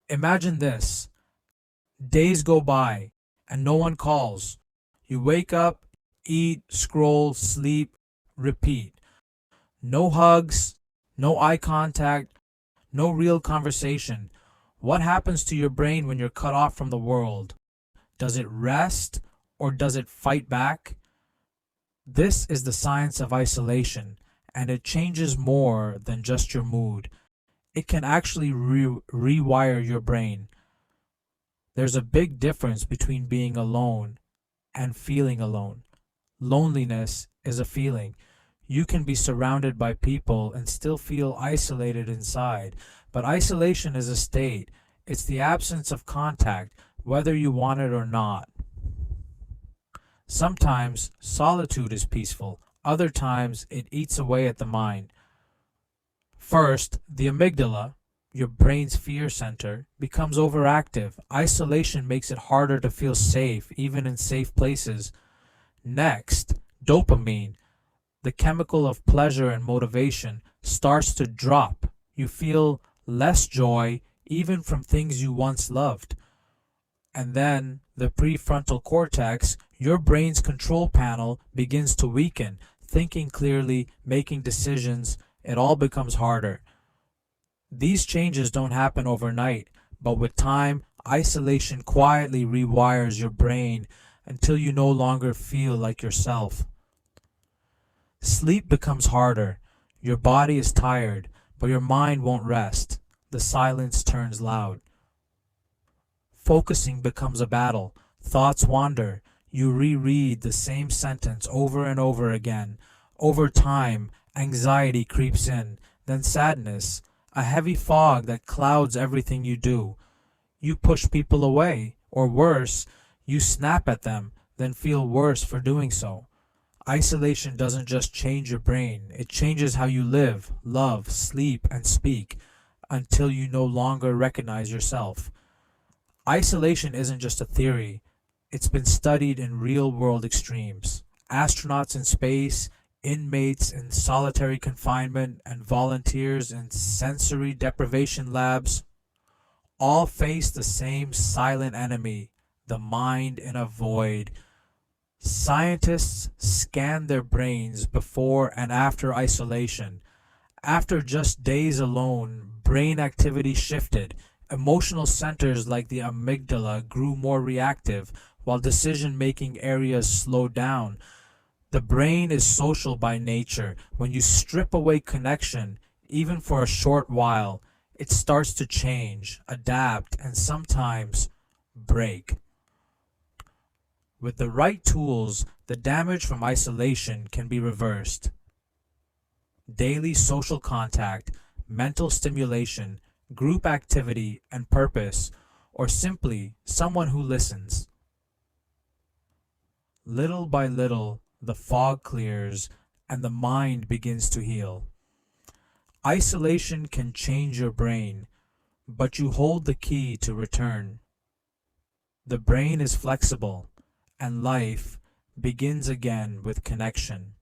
Imagine this. Days go by and no one calls. You wake up, eat, scroll, sleep, repeat. No hugs, no eye contact, no real conversation. What happens to your brain when you're cut off from the world? Does it rest or does it fight back? This is the science of isolation, and it changes more than just your mood. It can actually rewire your brain. There's a big difference between being alone and feeling alone. Loneliness is a feeling. You can be surrounded by people and still feel isolated inside, but isolation is a state. It's the absence of contact, whether you want it or not. Sometimes solitude is peaceful, other times it eats away at the mind. First, the amygdala, your brain's fear center, becomes overactive. Isolation makes it harder to feel safe, even in safe places. Next, dopamine, the chemical of pleasure and motivation, starts to drop. You feel less joy, even from things you once loved. And then the prefrontal cortex, your brain's control panel, begins to weaken. Thinking clearly, making decisions, it all becomes harder. These changes don't happen overnight, but with time, isolation quietly rewires your brain until you no longer feel like yourself. Sleep becomes harder. Your body is tired, but your mind won't rest. The silence turns loud. Focusing becomes a battle. Thoughts wander. You reread the same sentence over and over again. Over time, anxiety creeps in, then sadness, a heavy fog that clouds everything you do. You push people away, or worse, you snap at them, then feel worse for doing so. Isolation doesn't just change your brain, it changes how you live, love, sleep, and speak, until you no longer recognize yourself. Isolation isn't just a theory, it's been studied in real-world extremes. Astronauts in space, inmates in solitary confinement, and volunteers in sensory deprivation labs all face the same silent enemy, the mind in a void. Scientists scan their brains before and after isolation. After just days alone, brain activity shifted. Emotional centers like the amygdala grew more reactive, while decision-making areas slowed down. The brain is social by nature. When you strip away connection, even for a short while, it starts to change, adapt, and sometimes break. With the right tools, the damage from isolation can be reversed. Daily social contact, mental stimulation, group activity and purpose, or simply someone who listens. Little by little, the fog clears and the mind begins to heal. Isolation can change your brain, but you hold the key to return. The brain is flexible, and life begins again with connection.